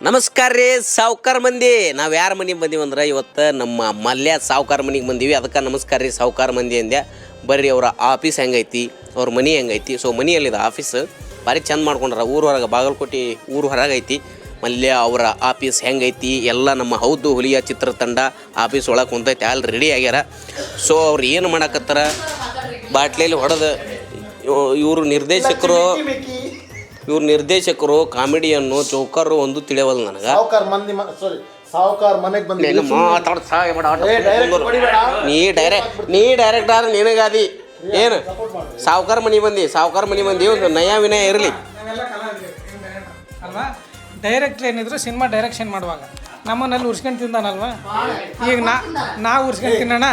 ನಮಸ್ಕಾರ ರೀ ಸಾವ್ಕಾರ ಮಂದಿ. ನಾವು ಯಾರ ಮನೆಗೆ ಬಂದೀವಿ ಅಂದ್ರೆ ಇವತ್ತು ನಮ್ಮ ಮಲ್ಯ ಸಾವ್ಕಾರ ಮನೆಗೆ ಬಂದೀವಿ. ಅದಕ್ಕೆ ನಮಸ್ಕಾರ ರೀ ಸಾವ್ಕಾರ ಮಂದಿ ಅಂದೆ. ಬರ್ರಿ ಅವರ ಆಫೀಸ್ ಹೆಂಗೈತಿ, ಅವ್ರ ಮನೆ ಹೆಂಗೈತಿ. ಸೊ ಮನೆಯಲ್ಲಿದೆ ಆಫೀಸ್ ಭಾರಿ ಚಂದ ಮಾಡ್ಕೊಂಡ್ರ. ಊರ ಹೊರಗೆ ಬಾಗಲಕೋಟೆ ಊರು ಹೊರಗೆ ಐತಿ ಮಲ್ಯ ಅವರ ಆಫೀಸ್ ಹೆಂಗೈತಿ ಎಲ್ಲ ನಮ್ಮ ಹೌದು ಹುಲಿಯ ಚಿತ್ರತಂಡ ಆಫೀಸ್ ಒಳಗೆ ಕುಂತೈತಿ ಅಲ್ಲಿ ರೆಡಿ ಆಗ್ಯಾರ. ಸೊ ಅವ್ರು ಏನು ಮಾಡಕತ್ತಾರ ಬಾಟ್ಲಿಯಲ್ಲಿ ಹೊಡೆದು ಇವರು ನಿರ್ದೇಶಕರು ಕಾಮಿಡಿಯನ್ನು ಚೌಕರು ಒಂದು ತಿಳಿಯವಲ್ಲ ನನಗೆ. ನೀ ಡೈರೆಕ್ಟರ್ ನಿನಗಾದಿ ಏನು ಸಾವ್ಕಾರ ಮನೆ ಬಂದಿ ಒಂದು ನಯ ವಿನಯ ಇರಲಿ. ಅಲ್ವಾ ಡೈರೆಕ್ಟ್ರ್ ಏನಿದ್ರು ಸಿನಿಮಾ ಡೈರೆಕ್ಷನ್ ಮಾಡುವಾಗ ನಮ್ಮನ್ನಲ್ಲಿ ಉರ್ಸ್ಕೊಂಡು ತಿಂದಾನಲ್ವಾ, ಈಗ ನಾವು ಉರ್ಸ್ಕೊಂಡು ತಿನ್ನೋಣ.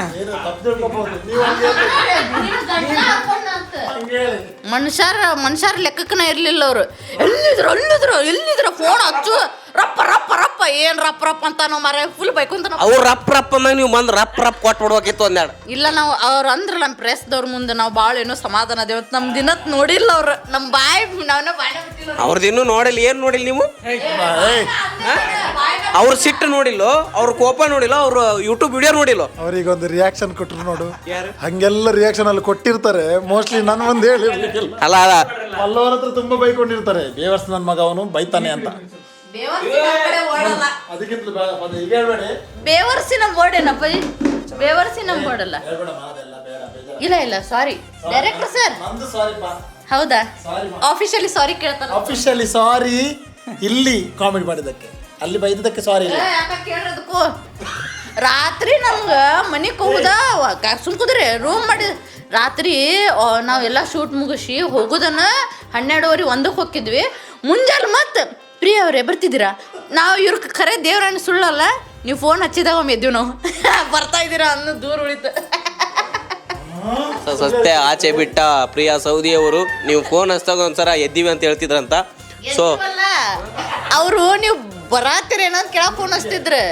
ಮನುಷ್ಯರ ಲೆಕ್ಕಕ್ಕನ ಇರ್ಲಿಲ್ಲ ಅವರು. ಎಲ್ಲಿದ್ರು ಫೋನ್ ಹಚ್ಚು ರಪ್ಪ ರಪ್ಪ ರಪ್ಪ ಏನ್ ರಪ್ಪ ರಪ್ಪ ಅಂತ ನಾವು ಮರ ಫುಲ್ ಬೈಕೊಂತ ಅವ್ರು ರಪ್ಪ ರಪ್ಪ ಅಂದಾಗ ನೀವು ಬಂದು ರಪ್ಪ ರಪ್ಪ ಕೊಟ್ಟು ಬಿಡ್ಬೇಕಿತ್ತು ಒಂದೆರಡು. ಇಲ್ಲ ನಾವು ಅವ್ರು ಅಂದ್ರಲ್ಲ ನಮ್ಮ ಪ್ರೆಸ್ದವ್ರ ಮುಂದೆ ನಾವು ಭಾಳ ಏನೋ ಸಮಾಧಾನ ಅದೇವತ್ತು ನಮ್ಮ ದಿನತ್ ನೋಡಿಲ್ಲ ಅವ್ರು. ನಮ್ಮ ನಾವೇ ಬಾಯ್ ಅವ್ರದ್ದು ಇನ್ನೂ ನೋಡಿಲ್ಲ. ಏನು ನೋಡಿಲ್ಲ ನೀವು? ಅವ್ರ ಸಿಟ್ಟು ನೋಡಿಲ್ಲ, ಅವ್ರ ಕೋಪ ನೋಡಿಲ್ಲ, ಅವ್ರ ಯೂಟ್ಯೂಬ್ ವಿಡಿಯೋ ನೋಡಿಲ್ಲ. ಅವ್ರಿಗೆ ಒಂದು ರಿಯಾಕ್ಷನ್ ಕೊಟ್ಟರು ನೋಡು, ಹಂಗೆಲ್ಲ ರಿಯಾಕ್ಷನ್ ಅಲ್ಲಿ ಕೊಟ್ಟಿರ್ತಾರೆ. ಮೋಸ್ಟ್ಲಿ ನನ್ನ ಮುಂದೆ ಹೇಳಿ ಅಲ್ಲ ಅಲ್ಲವ್ರ ಹತ್ರ ತುಂಬಾ ಬೈಕೊಂಡಿರ್ತಾರೆ. ಬೇವರ್ಸ್ ನನ್ನ ಮಗ ಅವನು ಬೈತಾನೆ ಅಂತ. ಬೇವರ್ಸಿನ ಬೋರ್ಡ್ ಏನಪ್ಪ, ಬೇವರ್ಸಿನ ಬೋರ್ಡ್ ಅಲ್ಲ. ಇಲ್ಲ ಸಾರಿ ಡೈರೆಕ್ಟರ್ ಸರ್. ಹೌದಾ? ಆಫಿಷಿಯಲಿ ಸಾರಿ ಕೇಳ್ತಾರೆ. ಆಫಿಷಿಯಲಿ ಸಾರಿ ಇಲ್ಲಿ ಕಾಮೆಂಟ್ ಮಾಡಿದ್ದಕ್ಕೆ, ಅಲ್ಲಿ ಬೈದಕ್ಕೆ ಸಾರಿ ಇಲ್ಲ. ಕೇಳೋದಕ್ಕೂ ರಾತ್ರಿ ನಮ್ಗೆ ಮನೆಗೆ ಹೋಗುದ ಸುಮ್ಕುದ್ರಿ ರೂಮ್ ಮಾಡಿ ರಾತ್ರಿ ನಾವೆಲ್ಲ ಶೂಟ್ ಮುಗಿಸಿ ಹೋಗೋದನ್ನ 12:30 1ಕ್ಕೆ ಹೋಗಿದ್ವಿ. ಮುಂಜಾನೆ ಮತ್ತೆ ಪ್ರಿಯ ಅವರೇ ಬರ್ತಿದ್ದೀರಾ? ನಾವು ಇವ್ರ ಖರೆ ದೇವ್ರಣ್ಣ ಸುಳ್ಳಲ್ಲ, ನೀವು ಫೋನ್ ಹಚ್ಚಿದಾಗ ಒಮ್ಮೆ ಎದ್ದೀವಿ ನಾವು ಬರ್ತಾ ಇದ್ದೀರಾ ಅನ್ನೋ ದೂರ ಉಳಿತು. ಸಸ್ತೆ ಆಚೆ ಬಿಟ್ಟ ಪ್ರಿಯಾ ಸೌದಿ ಅವರು ನೀವು ಫೋನ್ ಹಚ್ಚಿದಾಗ ಒಂದ್ಸರ ಎದ್ದೀವಿ ಅಂತ ಹೇಳ್ತಿದ್ರಂತ. ಸೊ ಅವರು ನೀವು ಬರಾತಿರೇನ ಅಂತ ಕೇಳಕ್ ಫೋನ್ ಹಚ್ತಿದ್ರು.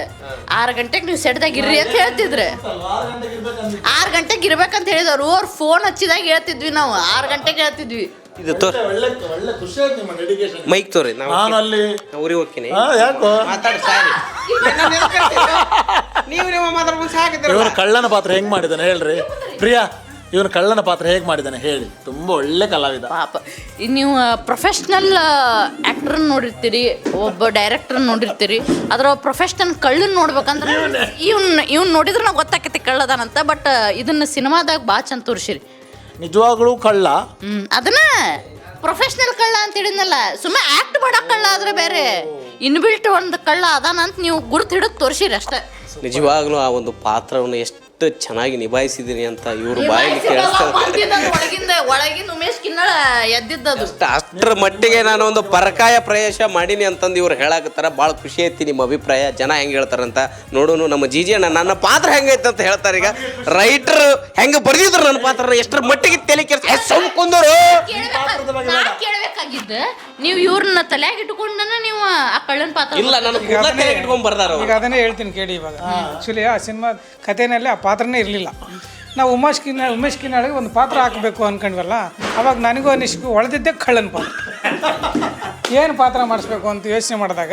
6 ಗಂಟೆಗೆ ನೀವು ಸೆಟ್ದಾಗ ಇರ್ರಿ ಅಂತ ಹೇಳ್ತಿದ್ರು. 6 ಗಂಟೆಗೆ ಇರ್ಬೇಕಂತ ಹೇಳಿದವರು ಅವ್ರು ಫೋನ್ ಹಚ್ಚಿದಾಗ ಹೇಳ್ತಿದ್ವಿ ನಾವು. 6 ಗಂಟೆಗೆ ಹೇಳ್ತಿದ್ವಿ. ಇದು ಮೈಕ್ ತೋರಿ. ನಾನು ಅಲ್ಲಿ ಊರಿಗೆ ಹೋಗ್ತೀನಿ. ಯಾಕೋ ಮಾತಾಡಿ ಸಾರಿ. ಇವನು ಕಳ್ಳನ ಪಾತ್ರ ಹೆಂಗ್ ಮಾಡಿದಾನೆ ಹೇಳ್ರಿ ಪ್ರಿಯಾ. ಇವನು ಕಳ್ಳನ ಪಾತ್ರ ಹೇಗೆ ಮಾಡಿದ್ದಾನೆ ಹೇಳಿ. ತುಂಬ ಒಳ್ಳೆ ಕಲಾವಿದ ಪಾಪ. ನೀವು ಪ್ರೊಫೆಷ್ನಲ್ ಆ್ಯಕ್ಟ್ರನ್ನ ನೋಡಿರ್ತೀರಿ, ಒಬ್ಬ ಡೈರೆಕ್ಟರ್ ನೋಡಿರ್ತೀರಿ. ಅದ್ರ ಪ್ರೊಫೆಷ್ನಲ್ ಕಳ್ಳನ್ನ ನೋಡ್ಬೇಕಂದ್ರೆ ಇವ್ನು ನೋಡಿದ್ರೆ ನಾವು ಗೊತ್ತಾಕೈತಿ ಕಳ್ಳದಾನಂತ. ಬಟ್ ಇದನ್ನ ಸಿನಿಮಾದಾಗ ಭಾಳ ಚಂದ ತೋರಿಸಿರಿ. ನಿಜವಾಗ್ಲೂ ಕಳ್ಳ ಅದನ್ನ ಪ್ರೊಫೆಷ್ನಲ್ ಕಳ್ಳ ಅಂತ ಹೇಳಿದ್ನಲ್ಲ. ಸುಮ್ಮನೆ ಆ್ಯಕ್ಟ್ ಮಾಡೋ ಕಳ್ಳ ಆದ್ರೆ ಬೇರೆ, ಇನ್ಬಿಲ್ಟ್ ಒಂದು ಕಳ್ಳ ಅದಾನಂತ ನೀವು ಗುರುತು ಹಿಡಿದು ತೋರಿಸಿರಿ ಅಷ್ಟೇ. ನಿಜವಾಗ್ಲೂ ಆ ಒಂದು ಪಾತ್ರವನ್ನು ಎಷ್ಟು ಚೆನ್ನಾಗಿ ನಿಭಾಯಿಸಿದೀನಿ ಅಂತ ಇವರು ಬಾಯಲ್ಲಿ ಕೇಳಿಸ್ತಾರೆ. ಒಳಗಿಂದ ಉಮೇಶ್ ಕಿನ್ನಳ ಎದ್ದಿದ್ದದು ಅಷ್ಟರ ಮಟ್ಟಿಗೆ ನಾನು ಒಂದು ಪರಕಾಯ ಪ್ರವೇಶ ಮಾಡೀನಿ ಅಂತಂದು ಇವ್ರು ಹೇಳಾಕತ್ತಾರ. ಭಾಳ ಖುಷಿ ಐತಿ ನಿಮ್ಮ ಅಭಿಪ್ರಾಯ. ಜನ ಹೆಂಗೆ ಹೇಳ್ತಾರಂತ ನೋಡೋನು. ನಮ್ಮ ಜೀಜಿ ಅಣ್ಣ ನನ್ನ ಪಾತ್ರ ಹೆಂಗೈತೆ ಅಂತ ಹೇಳ್ತಾರೆ. ಈಗ ರೈಟರ್ ಹೆಂಗೆ ಬರ್ದಿದ್ರು ನನ್ನ ಪಾತ್ರ ಎಷ್ಟರ ಮಟ್ಟಿಗೆ ತಲೆ ಕೆಲ್ಸ ಕುಂದರು ಕೇಳಬೇಕಾಗಿದ್ದ. ನೀವು ಇವ್ರನ್ನ ತಲೆಯಾಗಿ ಇಟ್ಕೊಂಡನ ನೀವು ಆ ಕಳ್ಳನ ಪಾತ್ರ ಇಲ್ಲ ನನಗೆ ಇಟ್ಕೊಂಡ್ ಬರ್ದಾರ. ಈಗ ಅದನ್ನೇ ಹೇಳ್ತೀನಿ ಕೇಳಿ. ಇವಾಗ ಆ್ಯಕ್ಚುಲಿ ಆ ಸಿನಿಮಾ ಕಥೆನಲ್ಲಿ ಆ ಪಾತ್ರನೇ ಇರಲಿಲ್ಲ. ನಾವು ಉಮೇಶ್ ಕಿನ್ನಾಳಿಗೆ ಒಂದು ಪಾತ್ರ ಹಾಕಬೇಕು ಅಂದ್ಕೊಂಡ್ವಲ್ಲ, ಅವಾಗ ನನಗೂ ಅನಿಸ್ಕು ಹೊಳೆದಿದ್ದೆ ಕಳ್ಳನ ಪಾತ್ರ. ಏನು ಪಾತ್ರ ಮಾಡಿಸ್ಬೇಕು ಅಂತ ಯೋಚನೆ ಮಾಡಿದಾಗ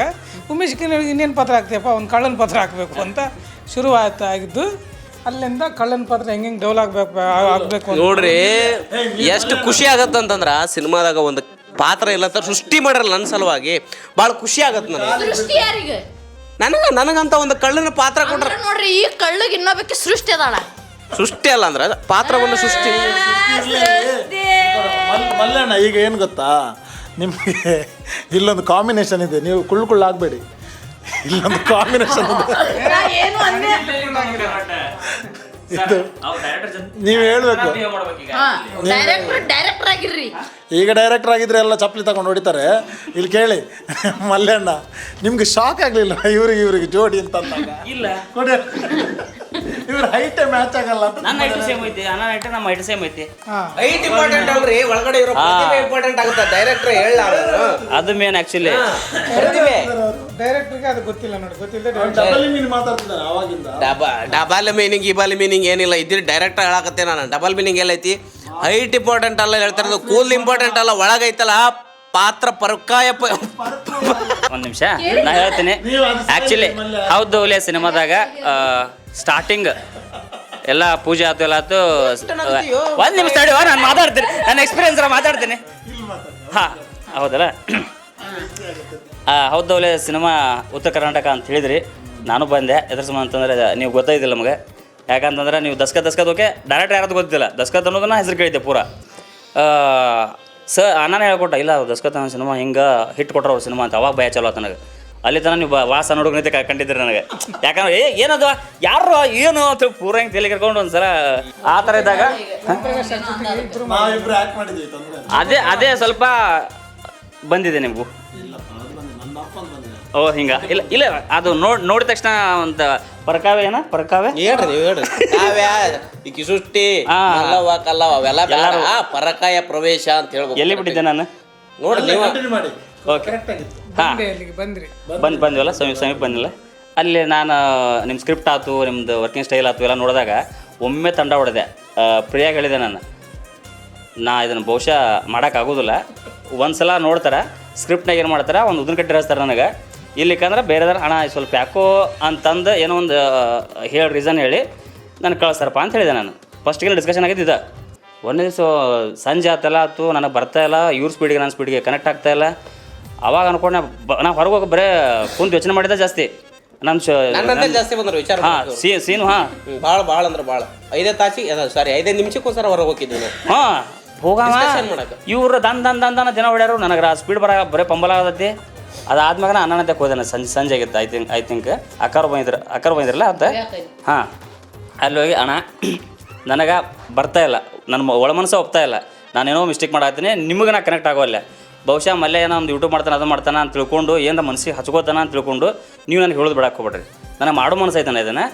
ಉಮೇಶ್ ಕಿನ್ನಾಳಿಗೆ ಇನ್ನೇನು ಪಾತ್ರ ಹಾಕ್ತೀಯಪ್ಪ, ಒಂದು ಕಳ್ಳನ ಪಾತ್ರ ಹಾಕಬೇಕು ಅಂತ ಶುರು ಆಗಿದ್ದು. ಅಲ್ಲಿಂದ ಕಳ್ಳನ ಪಾತ್ರ ಹೆಂಗೆ ಡೆವಲಪ್ ಆಗಬೇಕು ನೋಡ್ರಿ. ಎಷ್ಟು ಖುಷಿ ಆಗತ್ತಂತಂದ್ರ ಸಿನಿಮಾದಾಗ ಒಂದು ಪಾತ್ರ ಇಲ್ಲ ಅಂತ ಸೃಷ್ಟಿ ಮಾಡಿರಲ್ಲ ನನ್ನ ಸಲುವಾಗಿ. ಭಾಳ ಖುಷಿ ಆಗತ್ತೆ ನನಗೆ. ನನಗಂತ ಒಂದು ಕಳ್ಳನ ಪಾತ್ರ ಕೊಟ್ರೆ ನೋಡ್ರಿ, ಈ ಕಳ್ಳಗೆ ಇನ್ನೊಬ್ಬಕ್ಕೆ ಸೃಷ್ಟಿ ಅದಾಳ. ಸೃಷ್ಟಿ ಅಲ್ಲ ಅಂದ್ರೆ ಪಾತ್ರವನ್ನು ಸೃಷ್ಟಿ. ಮಲ್ಲಣ್ಣ ಈಗ ಏನು ಗೊತ್ತಾ, ನಿಮಗೆ ಇಲ್ಲೊಂದು ಕಾಂಬಿನೇಷನ್ ಇದೆ. ನೀವು ಕುಳ್ಳು ಆಗಬೇಡಿ. ಇಲ್ಲೊಂದು ಕಾಂಬಿನೇಷನ್ ಇದೆ. ಇದು ನೀವು ಹೇಳ್ಬೇಕು. ಡೈರೆಕ್ಟರ್ ಆಗಿರ್ರಿ. ಈಗ ಡೈರೆಕ್ಟರ್ ಆಗಿದ್ರೆ ಎಲ್ಲ ಚಪ್ಪಲಿ ತಗೊಂಡು ಹೊಡಿತಾರೆ. ಇಲ್ಲಿ ಕೇಳಿ ಮಲ್ಯಣ್ಣ, ನಿಮ್ಗೆ ಶಾಕ್ ಆಗಲಿಲ್ಲ ಇವ್ರಿಗೆ ಜೋಡಿ ಅಂತ ಇಲ್ಲ ಕೊಡಿ. ಇವ್ರ ಹೈಟೇ ಮ್ಯಾಚ್ ಆಗಲ್ಲ ಅಂತ. ನನ್ನ ಹೈಟ್ ಸೇಮ್ ಐತಿ, ನನ್ನ ಹೈಟ್ ನಮ್ಮ ಹೈಟ್ ಸೇಮ್ ಐತಿ. ಹೈಟ್ ಇಂಪಾರ್ಟೆಂಟ್ ಅಲ್ರಿ, ಒಳಗಡೆ ಇರೋ ಪ್ರತಿಭೆ ಇಂಪಾರ್ಟೆಂಟ್ ಆಗುತ್ತೆ. ಡೈರೆಕ್ಟರ್ ಅದು ಮೇನ್ ಆಕ್ಚುಲಿ. ಪ್ರತಿಭೆ ಡೈರೆಕ್ಟ್ರಿಗೆ ಅದು ಗೊತ್ತಿಲ್ಲ ನೋಡಿ. ಗೊತ್ತಿಲ್ಲ ಡಬಲ್ ಮೀನಿಂಗ್ ಮಾತಾಡ್ತಿದ್ದಾರೆ ಅವಾಗಿಂದ. ಡಬಲ್ ಮೀನಿಂಗ್ ಗಿಬಲ್ ಮೀನಿಂಗ್ ಏನಿಲ್ಲ. ಇದ್ರಿ ಡೈರೆಕ್ಟರ್ ಹೇಳಕತ್ತೆ ನಾನು. ಡಬಲ್ ಮೀನಿಂಗ್ ಎಲ್ಲೈತಿ. ಹೈಟ್ ಇಂಪಾರ್ಟೆಂಟ್ ಅಲ್ಲ ಹೇಳ್ತಾರೆ, ಕೂಲ್ ಇಂಪಾರ್ಟೆಂಟ್ ಅಲ್ಲ, ಒಳಗೈತಲ್ಲ ಪಾತ್ರ ಪರಕಾಯ ಒಂದು ನಿಮಿಷ ನಾ ಹೇಳ್ತೀನಿ. ಆ್ಯಕ್ಚುಲಿ ಹೌದು ಒಲೆ ಸಿನಿಮಾದಾಗ ಸ್ಟಾರ್ಟಿಂಗ್ ಎಲ್ಲ ಪೂಜೆ ಆಯ್ತು ಎಲ್ಲ ಆಯ್ತು. ಒಂದು ನಿಮಿಷ ತಡಿ, ನಾನು ಮಾತಾಡ್ತೀನಿ, ನನ್ನ ಎಕ್ಸ್ಪೀರಿಯನ್ಸ್ ಮಾತಾಡ್ತೀನಿ. ಹಾಂ ಹೌದಲ್ಲ. ಹೌದು ಒಲೆ ಸಿನಿಮಾ ಉತ್ತರ ಕರ್ನಾಟಕ ಅಂತ ಹೇಳಿದ್ರಿ. ನಾನು ಬಂದೆ ಎದ್ರ ಸಂಬಂಧ ಅಂತಂದ್ರೆ ನೀವು ಗೊತ್ತಾಯ್ತಿಲ್ಲ ನಮಗೆ. ಯಾಕಂತಂದ್ರೆ ನೀವು ದಸ್ಕತ್ ಓಕೆ, ಡೈರೆಕ್ಟ್ ಯಾರದು ಗೊತ್ತಿಲ್ಲ. ದಸ್ಕತ್ ಅನ್ನೋದನ್ನ ಹೆಸರು ಕೇಳಿದ್ದೆ ಪೂರ. ನಾನು ಹೇಳ್ಕೊಟ್ಟ ಇಲ್ಲ ದಸ್ಕತ್ ಅನ್ನೋ ಸಿನಿಮಾ ಹಿಂಗೆ ಹಿಟ್ ಕೊಟ್ರು ಅವ್ರು ಸಿನಿಮಾ ಅಂತ. ಅವಾಗ ಭಯ ಚಲೋ ಆತ ನನಗೆ. ಅಲ್ಲಿ ತನಕ ನೀವು ವಾಸ ನೋಡೋಕೆ ಕಂಡಿದ್ರಿ ನನಗೆ. ಯಾಕಂದ್ರೆ ಏನದು ಯಾರು ಏನು ಅಂತ ಪೂರ ಹಿಂಗೆ ತಲೆ ಕರ್ಕೊಂಡು ಒಂದ್ಸಲ ಆ ಥರ ಇದ್ದಾಗ ನಾವಿಬ್ರು ಆ್ಯಕ್ಟ್ ಮಾಡಿದ್ವಿ ತೊಂದರೆ ಅದೇ ಸ್ವಲ್ಪ ಬಂದಿದೆ ನಿಮಗೂ. ನನ್ನ ಅಪ್ಪನ ಬಂದಿದೆ. ಓ ಹಿಂಗ ಇಲ್ಲ ಇಲ್ಲ ಅದು ನೋಡಿದ ತಕ್ಷಣ ಒಂದು ಪರಕಾವ್ಯ ಹೇಳ್ರಿ ನೀವು ಹೇಳ್ರಿ. ಕಾವ್ಯ ಈಕಿ ಸೃಷ್ಟಿ ಅಲ್ಲವ ಕಲ್ಲವ ಅವೆಲ್ಲ ಬೇಡ. ಪರಕಾಯ ಪ್ರವೇಶ ಅಂತ ಹೇಳ್ಬೇಕು. ಎಲ್ಲಿ ಬಿಟ್ಟಿದ್ದೆ ನಾನು ನೋಡ್ರಿ ನೀವು. ಕಂಟಿನ್ಯೂ ಮಾಡಿ. ಓಕೆ ಹಾಂ ಅಲ್ಲಿಗೆ ಬಂದ್ರಿ ಬಂದ್ವಲ್ಲ ಸಮೀಪ ಬಂದಿಲ್ಲ. ಅಲ್ಲಿ ನಾನು ನಿಮ್ಮ ಸ್ಕ್ರಿಪ್ಟ್ ಆಯ್ತು, ನಿಮ್ಮದು ವರ್ಕಿಂಗ್ ಸ್ಟೈಲ್ ಆಯ್ತು ಎಲ್ಲ ನೋಡಿದಾಗ ಒಮ್ಮೆ ತಂಡ ಹೊಡೆದೆ. ಪ್ರಿಯಾಗಿ ಹೇಳಿದೆ ನಾ ಇದನ್ನು ಬಹುಶಃ ಮಾಡೋಕ್ಕಾಗೋದಿಲ್ಲ. ಒಂದು ಸಲ ನೋಡ್ತಾರೆ ಸ್ಕ್ರಿಪ್ಟ್ನಾಗ ಏನು ಮಾಡ್ತಾರೆ, ಒಂದು ಉದ್ದಿನ ಕಟ್ಟಿ ಹರಿಸ್ತಾರೆ ನನಗೆ. ಇಲ್ಲಿಕಂದ್ರೆ ಬೇರೆದಾರ ಹಣ ಸ್ವಲ್ಪ ಯಾಕೋ ಅಂತಂದು ಏನೋ ಒಂದು ರೀಸನ್ ಹೇಳಿ ನಾನು ಕಳಿಸ್ತಾರಪ್ಪ ಅಂತ ಹೇಳಿದೆ ನಾನು. ಫಸ್ಟಿಗೆ ಡಿಸ್ಕಷನ್ ಆಗಿದ್ದಿದ್ದ. ಒಂದೇ ದಿವಸ ಸಂಜೆ ಆತಲ್ಲ ಆಯ್ತು, ನನಗೆ ಬರ್ತಾಯಿಲ್ಲ, ಇವ್ರ ಸ್ಪೀಡಿಗೆ ನನ್ನ ಸ್ಪೀಡಿಗೆ ಕನೆಕ್ಟ್ ಆಗ್ತಾಯಿಲ್ಲ. ಅವಾಗ ಅನ್ಕೊಂಡು ನಾ ಹೊರಗೆ ಹೋಗಿ ಬರೇ ಕುಂತು ಯೋಚನೆ ಮಾಡಿದೆ ಜಾಸ್ತಿ. ನನ್ನಂತೆ ಜಾಸ್ತಿ ಬಂದ್ರು ವಿಚಾರ. ಹಾಂ ಸೀನು ಹಾಂ ಭಾಳ ಅಂದ್ರೆ ಭಾಳ 5 ನಿಮಿಷಕ್ಕೋಸ್ಕರ ಹೊರಗೆ ಹೋಗಿದ್ವಿ ನಾವು. ಹಾಂ ಹೋಗವ ಮಾಡಕ್ಕೆ ಇವ್ರು ದನ್ ದಿನ ಹೊಡ್ಯಾರು. ನನಗೆ ಸ್ಪೀಡ್ ಬರೇ ಪಂಬಲ ಆಗತೈತಿ. ಅದಾದ್ಮ್ಯಾಗ ಅನ್ನನಂತೆ ಹೋದೆ. ಸಂಜೆ ಆಗಿತ್ತು ಐ ಥಿಂಕ್ ಅಕ್ಕರು ಬಂದಿರಲ್ಲ ಅಂತ. ಹಾಂ ಅಲ್ಲಿ ಹೋಗಿ ಅಣ್ಣ ನನಗೆ ಬರ್ತಾಯಿಲ್ಲ, ನನ್ನ ಒಳ ಮನಸ್ಸು ಒಪ್ತಾ ಇಲ್ಲ, ನಾನೇನೋ ಮಿಸ್ಟೇಕ್ ಮಾಡಾತೀನಿ, ನಿಮಗೆ ನಾ ಕನೆಕ್ಟ್ ಆಗೋಲ್ಲ. ಬಹುಶಃ ಮಲ್ಲೆ ಏನೋ ಒಂದು ಯೂಟ್ಯೂಬ್ ಮಾಡ್ತಾನೆ ಅದು ಮಾಡ್ತಾನೆ ಅಂತ ತಿಳ್ಕೊಂಡು ಏನಾರ ಮನಸ್ಸಿಗೆ ಹಚ್ಕೋತಾನೆ ಅಂತ ತಿಳ್ಕೊಂಡು ನೀವು ನನಗೆ ಹೇಳೋದು ಬಿಡಕ್ಕೆ ಹೋಗ್ಬೇಡ್ರಿ. ನನಗೆ ಮಾಡೋ ಮನಸ್ಸು ಐತಾನೆ ಇದನ್ನು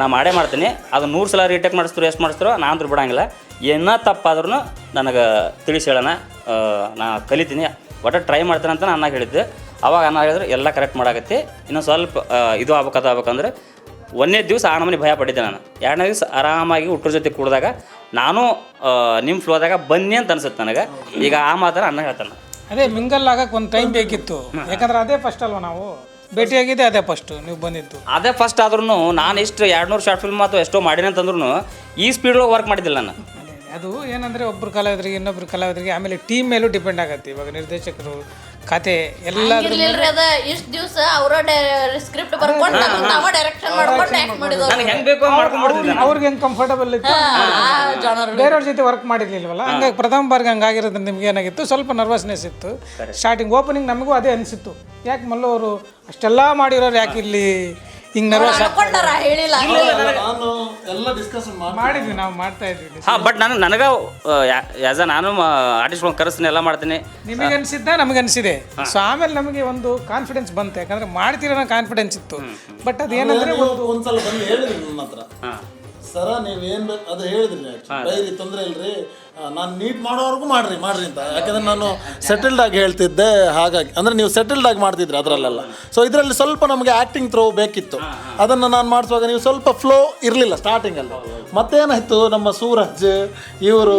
ನಾ ಮಾಡೇ ಮಾಡ್ತೀನಿ. ಅದು 100 ಸಲ ರೀಟೇಕ್ ಮಾಡಿಸ್ತಾರೆ ಎಷ್ಟು ಮಾಡಿಸ್ತಾರೋ ನಾ ಅಂದ್ರೂ ಬಿಡಂಗಿಲ್ಲ. ಏನೋ ತಪ್ಪಾದ್ರೂ ನನಗೆ ತಿಳಿಸಿ ಹೇಳೋಣ, ನಾ ಕಲಿತೀನಿ, ಒಟ್ಟು ಟ್ರೈ ಮಾಡ್ತೇನೆ ಅಂತ ನಾನು ಹೇಳಿದ್ದೆ. ಅವಾಗ ಅನ್ನ ಹೇಳಿದ್ರು ಎಲ್ಲ ಕರೆಕ್ಟ್ ಮಾಡಾಕತ್ತಿ, ಇನ್ನೊಂದು ಸ್ವಲ್ಪ ಇದು ಆಗ್ಬೇಕಂದ್ರೆ 1ನೇ ದಿವಸ ಆ ನಮೂನಿ ಭಯ ಪಟ್ಟಿದ್ದೆ ನಾನು. 2ನೇ ದಿವಸ ಆರಾಮಾಗಿ ಹುಟ್ಟರ ಜೊತೆ ಕೂಡಿದಾಗ ನಾನು ನಿಮ್ಮ ಫ್ಲೋದಾಗ ಬನ್ನಿ ಅಂತ ಅನ್ಸುತ್ತೆ ನನಗೆ. ಈಗ ಆ ಮಾತನ್ನ ಅನ್ನ ಹೇಳ್ತಾನೆ. ಅದೇ ಮಿಂಗಲ್ ಆಗಕ್ಕೆ ಒಂದು ಟೈಮ್ ಬೇಕಿತ್ತು. ಯಾಕಂದ್ರೆ ಅದೇ ಫಸ್ಟ್ ಅಲ್ವ ನಾವು ಭೇಟಿಯಾಗಿದ್ದೆ, ಅದೇ ಫಸ್ಟ್ ನೀವು ಬಂದಿದ್ದು. ಅದೇ ಫಸ್ಟ್ ಆದ್ರೂ ನಾನು ಎಷ್ಟು 200 ಶಾರ್ಟ್ ಫಿಲ್ಮ್ ಅಥವಾ ಎಷ್ಟೋ ಮಾಡೀನಿ ಅಂತಂದ್ರೂ ಈ ಸ್ಪೀಡೊಳಗೆ ವರ್ಕ್ ಮಾಡಿದ್ದಿಲ್ಲ ನಾನು. ಅದು ಏನಂದರೆ ಒಬ್ಬರು ಕಲಾವಿದರಿಗೆ ಇನ್ನೊಬ್ರು ಕಲಾವಿದರಿಗೆ ಆಮೇಲೆ ಟೀಮ್ ಮೇಲೂ ಡಿಪೆಂಡ್ ಆಗತ್ತೆ. ಇವಾಗ ನಿರ್ದೇಶಕರು ಕತೆ ಎಲ್ಲ ಅದ ಇಷ್ಟು ದಿವಸ ಅವರ ಸ್ಕ್ರಿಪ್ಟ್ ಬರ್ಕೊಂಡು ನಾವು ಡೈರೆಕ್ಷನ್ ಮಾಡ್ಕೊಂಡು ಆಕ್ಟ್ ಮಾಡಿದವರು. ನನಗೆ ಹೆಂಗೆ ಬೇಕೋ ಮಾಡ್ಕೊಂಡ್ಬಿಡ್ತಿದ್ದೆ. ಅವ್ರಿಗೆ ಹೆಂಗೆ ಕಂಫರ್ಟಬಲ್ ಇತ್ತು, ಬೇರೆಯವ್ರ ಜೊತೆ ವರ್ಕ್ ಮಾಡಿರ್ಲಿಲ್ವಲ್ಲ, ಹಂಗಾಗಿ ಪ್ರಥಮ ಬಾರಿಗೆ ಹಂಗಾಗಿರೋದ್ರಿಂದ ನಿಮ್ಗೆ ಏನಾಗಿತ್ತು, ಸ್ವಲ್ಪ ನರ್ವಸ್ನೆಸ್ ಇತ್ತು. ಸ್ಟಾರ್ಟಿಂಗ್ ಓಪನಿಂಗ್ ನಮಗೂ ಅದೇ ಅನಿಸಿತ್ತು, ಯಾಕೆ ಮಲ್ಲು ಅವರು ಅಷ್ಟೆಲ್ಲ ಮಾಡಿರೋರು ಯಾಕೆ ಇಲ್ಲಿ ಹಿಂಗೆ ನರ್ವಸ್ ಹೇಳಿಲ್ಲ. ನಾನು ಎಲ್ಲ ಡಿಸ್ಕಷನ್ ಮಾಡಿದ್ವಿ, ನಾವು ಮಾಡ್ತಾ ಇದ್ವಿ. ಹಾಂ ಬಟ್ ನನಗೆ ಆ್ಯಸ್ ಅ ನಾನು ಆರ್ಟಿಸ್ಟ್ ಕರೆಸ್ತೀನಿ, ಎಲ್ಲ ಮಾಡ್ತೀನಿ. ನಿಮಗೆ ಅನಿಸಿದ್ದ ನಮಗೆ ಅನಿಸಿದೆ. ಸೊ ಆಮೇಲೆ ನಮಗೆ ಒಂದು ಕಾನ್ಫಿಡೆನ್ಸ್ ಬಂತು, ಯಾಕಂದ್ರೆ ಮಾಡ್ತಿರೋ ಕಾನ್ಫಿಡೆನ್ಸ್ ಇತ್ತು. ಬಟ್ ಅದೇನಂದ್ರೆ ಒಂದ್ಸಲ ಬಂದು ಹೇಳಿದ್ರಿ ನನ್ನ ಹತ್ರ, ಸರ ನೀವೇನು ಬೇಕು ಅದು ಹೇಳಿದ್ರಿ. ಬೈರಿ ತೊಂದರೆ ಇಲ್ರಿ, ನಾನು ನೀಟ್ ಮಾಡೋವರೆಗೂ ಮಾಡ್ರಿ ಅಂತ. ಯಾಕಂದ್ರೆ ನಾನು ಸೆಟಲ್ಡ್ ಆಗಿ ಹೇಳ್ತಿದ್ದೆ, ಹಾಗಾಗಿ ಅಂದರೆ ನೀವು ಸೆಟಲ್ಡ್ ಆಗಿ ಮಾಡ್ತಿದ್ರಿ ಅದರಲ್ಲೆಲ್ಲ. ಸೊ ಇದರಲ್ಲಿ ಸ್ವಲ್ಪ ನಮಗೆ ಆ್ಯಕ್ಟಿಂಗ್ ಥ್ರೋ ಬೇಕಿತ್ತು. ಅದನ್ನು ನಾನು ಮಾಡಿಸುವಾಗ ನೀವು ಸ್ವಲ್ಪ ಫ್ಲೋ ಇರಲಿಲ್ಲ ಸ್ಟಾರ್ಟಿಂಗಲ್ಲಿ. ಮತ್ತೇನಾಯಿತು, ನಮ್ಮ ಸೂರಜ್ ಇವರು